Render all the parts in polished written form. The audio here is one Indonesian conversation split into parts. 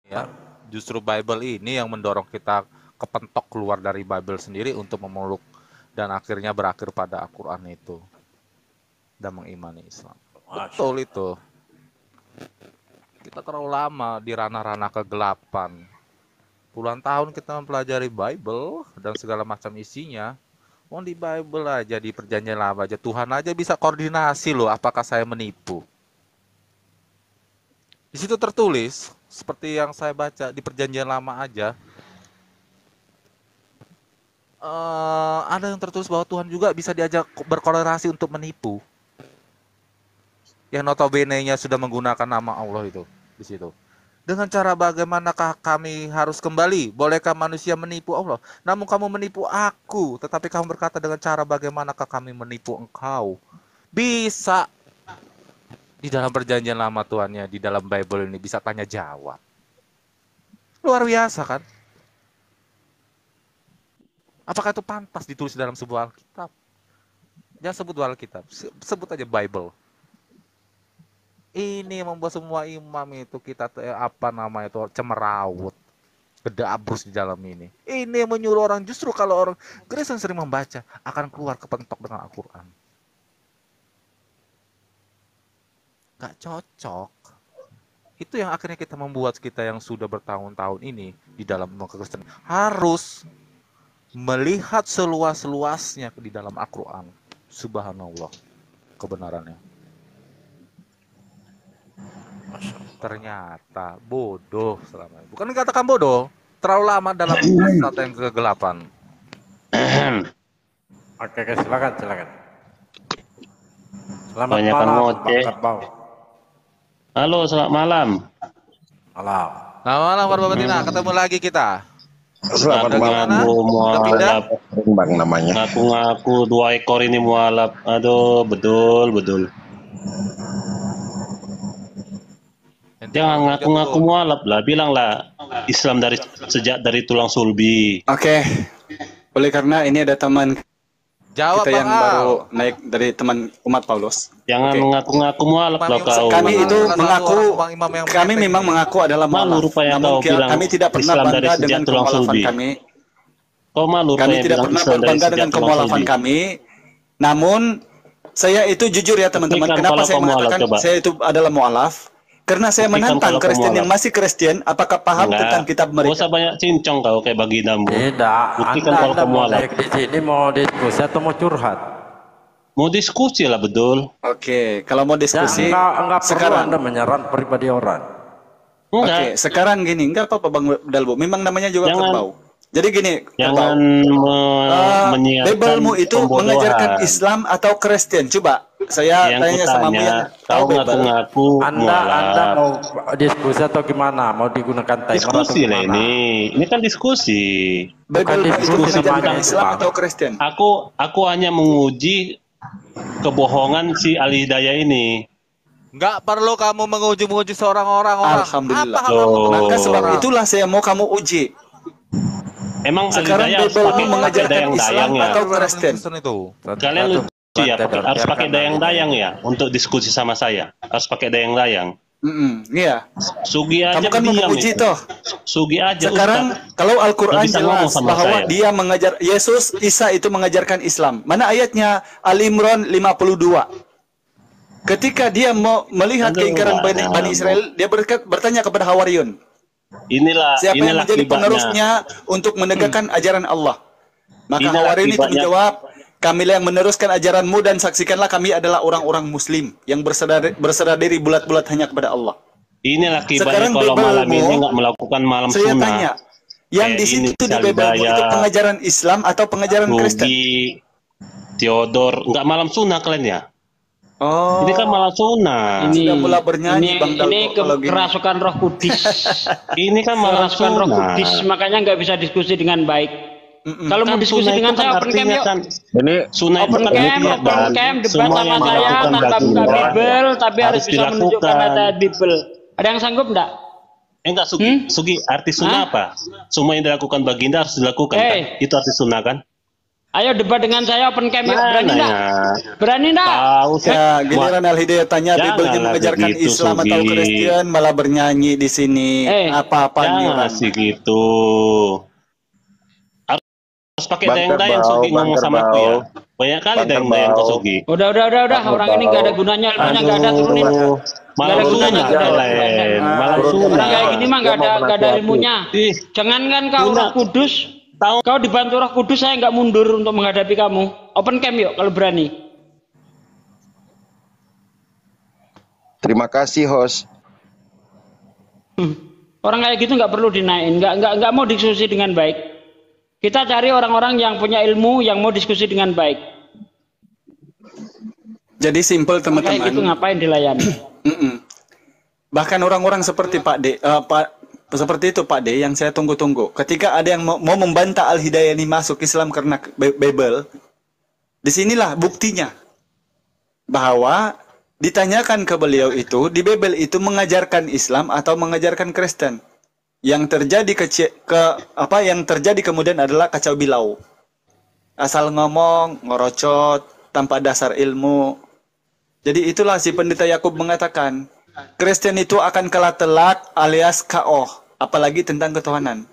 Ya, justru Bible ini yang mendorong kita kepentok keluar dari Bible sendiri untuk memeluk dan akhirnya berakhir pada Al-Quran itu dan mengimani Islam. Masya Betul itu. Kita terlalu lama di ranah-ranah kegelapan. Puluhan tahun kita mempelajari Bible dan segala macam isinya. Mau di Bible aja, di perjanjian lama aja, Tuhan aja bisa koordinasi loh apakah saya menipu. Di situ tertulis, seperti yang saya baca di perjanjian lama aja, ada yang tertulis bahwa Tuhan juga bisa diajak berkolerasi untuk menipu. Yang notabene-nya sudah menggunakan nama Allah itu di situ. Dengan cara bagaimanakah kami harus kembali? Bolehkah manusia menipu Allah? Namun kamu menipu aku, tetapi kamu berkata dengan cara bagaimanakah kami menipu engkau? Bisa. Di dalam perjanjian lama Tuhannya, di dalam Bible ini bisa tanya jawab. Luar biasa kan? Apakah itu pantas ditulis dalam sebuah Alkitab? Jangan sebut Alkitab, sebut aja Bible. Ini yang membuat semua imam itu kita cemerawut, gedabrus di dalam ini. Ini yang menyuruh orang, justru kalau orang Kristen sering membaca akan keluar kepentok dengan Al-Quran. Gak cocok. Itu yang akhirnya kita membuat kita yang sudah bertahun-tahun ini di dalam kekristenan harus melihat seluas-luasnya di dalam Al-Quran. Subhanallah kebenarannya. Ternyata bodoh selama ini. Bukan dikatakan bodoh, terlalu lama dalam satu yang kegelapan. Oke, silakan. Selamat Banyakan malam, ngoceh. Bang Kerbau. Halo, selamat malam. Malam. Nah, malam Bapak Betina, ketemu lagi kita. Selamat malam. Ngaku mualaf. Bang namanya. Ngaku-ngaku 2 ekor ini mualaf. Aduh, betul. Jangan ngaku-ngaku mualaf lah. Bilanglah Islam sejak dari tulang sulbi. Oke. Oleh karena ini ada teman Jawab kita yang Bang Al. baru naik dari teman umat Paulus. Jangan Oke. mengaku-ngaku mualaf lah kau. Kami itu Salah satu mengaku, orang imam yang kami menenteng memang ini. mengaku adalah Malu mualaf. rupanya Namun kau bilang kami tidak pernah Islam dari bangga sejak dengan tulang kemualafan sulbi. kami. Kau malu Kami rupanya tidak bilang pernah Islam dari berbangga sejak dengan tulang kemualafan sulbi. kami. Namun saya itu jujur ya teman-teman. Buktikan Kenapa kalau saya kau mualaf, mengatakan coba. saya itu adalah mualaf? Karena saya Buktikan menantang kalau kau Kristen yang mualaf. masih Kristen, apakah paham tentang kitab Gak usah mereka? banyak cincong kau kayak bagindamu. Tidak, Buktikan kalau Anda kau mau mualaf. naik di sini mau diskusi atau mau curhat? Mau diskusi lah betul. Oke, kalau mau Ya, diskusi enggak perlu sekarang. Anda menyerang pribadi orang. Enggak. Oke, sekarang gini, enggak apa-apa Bang Dalbo. Memang namanya juga Jangan- kerbau. Jadi gini, Jangan kerbau. menyiarkan Biblemu itu pembodohan. mengajarkan Islam atau Kristen? Coba saya Yang tanya sama mu yang tahu kau Bible. ngaku-ngaku Anda mualaf. mau diskusi atau gimana? Mau digunakan timer Diskusi atau lah gimana? ini kan diskusi. Bible itu diskusi mengajarkan namanya, Islam Bang. atau Kristen? Aku hanya menguji kebohongan si Ali Hidayah ini. Nggak perlu kamu menguji seorang orang. Alhamdulillah. Apa hal kamu Loh. Maka sebab orang? itulah saya mau kamu uji. Emang Ali Sekarang Hidayah harus Bible pakai mengajarkan dayang-dayang Islam ya? atau Kristen? itu. Kalian lucu ya, harus pakai dayang-dayang ya untuk diskusi sama saya. Harus pakai dayang-dayang. Iya. Sugi aja Kamu kan mau diam menguji itu. toh. Sugi aja Sekarang Ustaz. kalau Al-Quran Nggak bisa ngomong jelas sama bahwa saya. dia mengajar Yesus Isa itu mengajarkan Islam. Mana ayatnya? Al-Imran 52. Ketika dia mau melihat Aduh, keingkaran Bang. Bani Israel, dia bertanya kepada Hawariyun, Inilah siapa yang menjadi akibatnya. penerusnya untuk menegakkan ajaran Allah? Maka Inilah Hawariyun itu akibatnya. menjawab, kamilah yang meneruskan ajaranmu dan saksikanlah kami adalah orang-orang Muslim yang berserah diri bulat-bulat hanya kepada Allah. Inilah akibatnya Sekarang kalau malam Bible-mu, ini nggak melakukan malam Saya sunnah. tanya, yang Kayak di situ ini di Bible Hidayah, itu pengajaran Islam atau pengajaran Kristen? Rugi, Theodor, nggak malam sunnah kalian ya? Oh, Ini kan malam sunnah. sudah mulai bernyanyi Bang Dalbo ini kalau gini. kerasukan Roh Kudus. Ini kan malam Kerasukan Roh sunnah. Kudus, makanya nggak bisa diskusi dengan baik. Kalau mau Kan diskusi sunnah dengan itu kan saya open cam artinya yuk. kan Ini sunnah itu Open kan cam, artinya open kan cam, debat semua sama yang saya melakukan tanpa buka baginda Bible, tapi harus bisa dilakukan. menunjukkan ayat Bible. Ada yang sanggup enggak? Enggak Sugi, Sugi arti sunnah Hah? apa? Semua yang dilakukan baginda harus dilakukan kan? Eh. Itu arti sunnah kan? Ayo debat dengan saya open cam yuk. Berani Mana enggak? ya? Berani enggak? Tahu saya. Ya, giliran Al-Hidayah tanya Janganlah Bibelnya mengajarkan begitu, Islam atau Sugi. Kristen, malah bernyanyi di sini. Apa-apanya Jangan orang. sih gitu. Harus pakai Bang dayang-dayang Kerbau, Sugi Bang ngomong sama aku ya. Kerbau. Banyak kali Bang dayang-dayang kau Kerbau. Sugi. Udah. Orang ini nggak ada gunanya, ilmunya nggak ada, turunin. Aduh, Nggak malah ada gunanya, sunnah nggak ada. kalian. Malah Turun. sunnah. Orang kayak gini mah nggak ada ilmunya. Ih, Jangankan kau Sunnah. Roh Kudus, Tahu kau dibantu Roh Kudus saya nggak mundur untuk menghadapi kamu. Open cam yuk kalau berani. Terima kasih, host. Orang kayak gitu nggak perlu dinaikin, nggak mau diskusi dengan baik. Kita cari orang-orang yang punya ilmu, yang mau diskusi dengan baik. Jadi simple Kayak gitu teman-teman. ngapain dilayani? Bahkan orang-orang seperti Pak D, seperti itu Pak D yang saya tunggu-tunggu. Ketika ada yang mau membantah Al-Hidayah ini masuk Islam karena Bible, disinilah buktinya bahwa ditanyakan ke beliau itu di Bible itu mengajarkan Islam atau mengajarkan Kristen. Yang terjadi yang terjadi kemudian adalah kacau bilau. Asal ngomong, ngorocot tanpa dasar ilmu. Jadi itulah si Pendeta Yakub mengatakan, Kristen itu akan kalah telak alias KO, apalagi tentang ketuhanan.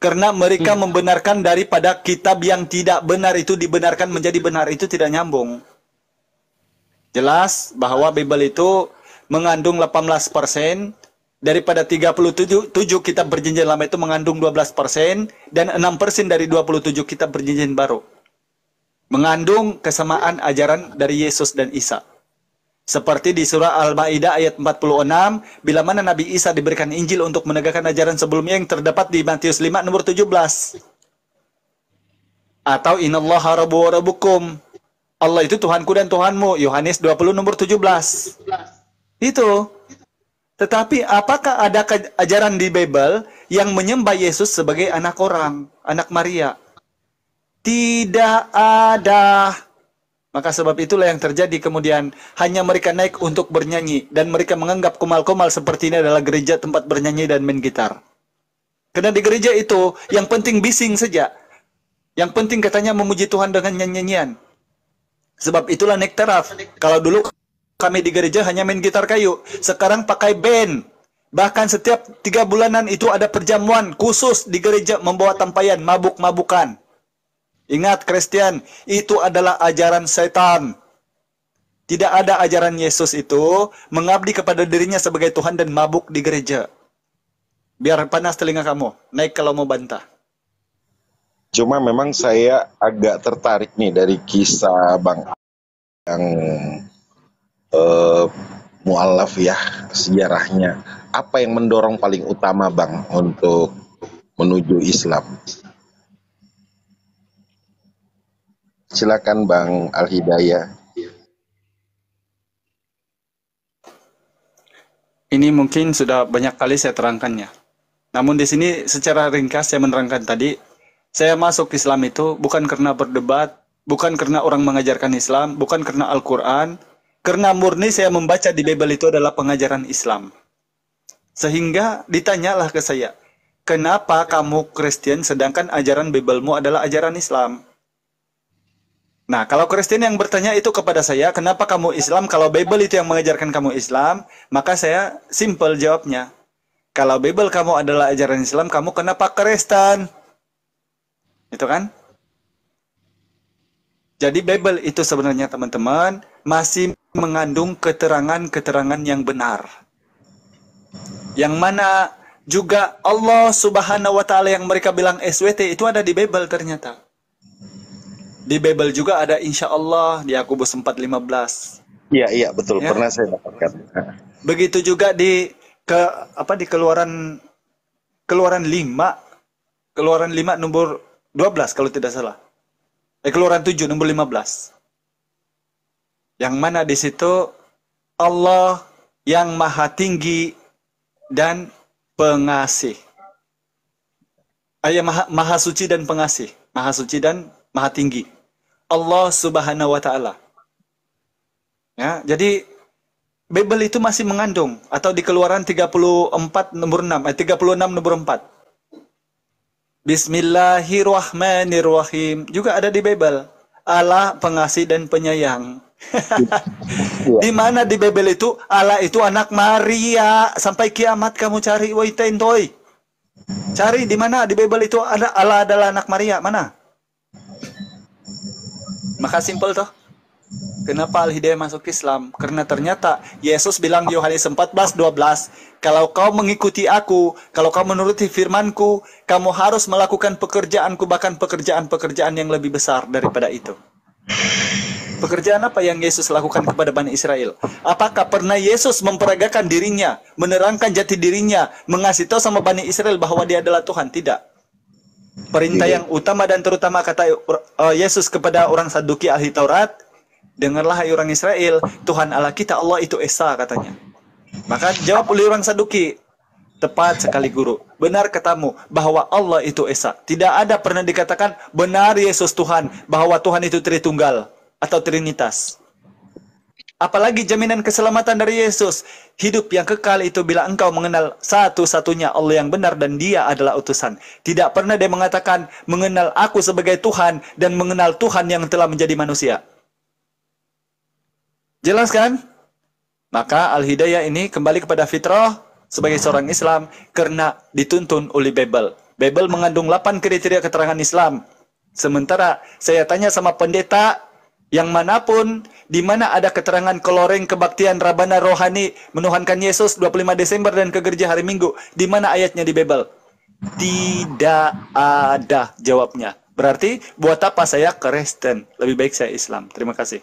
Karena mereka membenarkan daripada kitab yang tidak benar itu dibenarkan menjadi benar, itu tidak nyambung. Jelas bahwa Bible itu mengandung 18%, daripada 37 kitab perjanjian lama itu mengandung 12%, dan 6% dari 27 kitab perjanjian baru mengandung kesamaan ajaran dari Yesus dan Isa. Seperti di surah Al-Maidah ayat 46, bila mana Nabi Isa diberikan Injil untuk menegakkan ajaran sebelumnya yang terdapat di Matius 5 nomor 17. Atau Innallaha rabbu wa rabbukum. Allah itu Tuhanku dan Tuhanmu, Yohanes 20 nomor 17. Itu. Tetapi apakah ada ajaran di Bible yang menyembah Yesus sebagai anak orang, anak Maria? Tidak ada. Maka sebab itulah yang terjadi kemudian hanya mereka naik untuk bernyanyi dan mereka menganggap komal-komal seperti ini adalah gereja tempat bernyanyi dan main gitar. Karena di gereja itu yang penting bising saja. Yang penting katanya memuji Tuhan dengan nyanyian. Sebab itulah naik taraf. Kalau dulu kami di gereja hanya main gitar kayu, sekarang pakai band. Bahkan setiap 3 bulanan itu ada perjamuan khusus di gereja membawa tampayan mabuk-mabukan. Ingat Kristen, itu adalah ajaran setan. Tidak ada ajaran Yesus itu mengabdi kepada dirinya sebagai Tuhan dan mabuk di gereja. Biar panas telinga kamu, naik kalau mau bantah. Cuma memang saya agak tertarik nih dari kisah Bang yang mualaf ya, sejarahnya. Apa yang mendorong paling utama Bang untuk menuju Islam? Silakan Bang Al-Hidayah. Ini mungkin sudah banyak kali saya terangkannya. Namun di sini secara ringkas saya menerangkan tadi, saya masuk Islam itu bukan karena berdebat, bukan karena orang mengajarkan Islam, bukan karena Al-Quran, karena murni saya membaca di Bible itu adalah pengajaran Islam. Sehingga ditanyalah ke saya, kenapa kamu Kristen sedangkan ajaran Biblemu adalah ajaran Islam? Nah, kalau Kristen yang bertanya itu kepada saya, kenapa kamu Islam kalau Bible itu yang mengajarkan kamu Islam? Maka saya simple jawabnya. Kalau Bible kamu adalah ajaran Islam, kamu kenapa Kristen? Itu kan? Jadi Bible itu sebenarnya teman-teman masih mengandung keterangan-keterangan yang benar. Yang mana juga Allah Subhanahu wa taala yang mereka bilang SWT itu ada di Bible ternyata. Di Bible juga ada insya Allah di Yakobus 4:15. Iya betul, Ya. pernah saya dapatkan. Begitu juga di Keluaran 5 nomor 12 kalau tidak salah. Keluaran 7 nomor 15. Yang mana di situ Allah yang maha tinggi dan pengasih. Maha suci dan pengasih. Maha suci dan maha tinggi. Allah Subhanahu wa taala. Ya, jadi Bible itu masih mengandung atau di Keluaran 34 nomor 6, 36 nomor 4. Bismillahirrahmanirrahim juga ada di Bible. Allah pengasih dan penyayang. Di mana di Bible itu Allah itu anak Maria, sampai kiamat kamu cari waitain toy. Cari di mana di Bible itu ada Allah adalah anak Maria, mana? Maka simpel toh. Kenapa Al-Hidayah masuk Islam? Karena ternyata Yesus bilang di Yohanes 14:12, kalau kau mengikuti aku, kalau kau menuruti firmanku, kamu harus melakukan pekerjaanku, bahkan pekerjaan-pekerjaan yang lebih besar daripada itu. Pekerjaan apa yang Yesus lakukan kepada Bani Israel? Apakah pernah Yesus memperagakan dirinya, menerangkan jati dirinya, mengasih tahu sama Bani Israel bahwa dia adalah Tuhan? Tidak. Perintah yang utama dan terutama kata Yesus kepada orang Saduki ahli Taurat, dengarlah hai orang Israel, Tuhan Allah kita Allah itu Esa katanya. Maka jawab oleh orang Saduki, tepat sekali guru. Benar katamu bahwa Allah itu Esa. Tidak ada pernah dikatakan benar Yesus Tuhan, bahwa Tuhan itu Tritunggal atau Trinitas. Apalagi jaminan keselamatan dari Yesus. Hidup yang kekal itu bila engkau mengenal satu-satunya Allah yang benar dan dia adalah utusan. Tidak pernah dia mengatakan mengenal aku sebagai Tuhan dan mengenal Tuhan yang telah menjadi manusia. Jelas kan? Maka Al-Hidayah ini kembali kepada fitrah sebagai seorang Islam karena dituntun oleh Bible. Bible mengandung 8 kriteria keterangan Islam. Sementara saya tanya sama pendeta yang manapun, di mana ada keterangan koloreng kebaktian Rabana rohani menuhankan Yesus 25 Desember dan ke gereja hari Minggu, di mana ayatnya di Bible? Tidak ada jawabnya. Berarti buat apa saya Kristen? Lebih baik saya Islam. Terima kasih.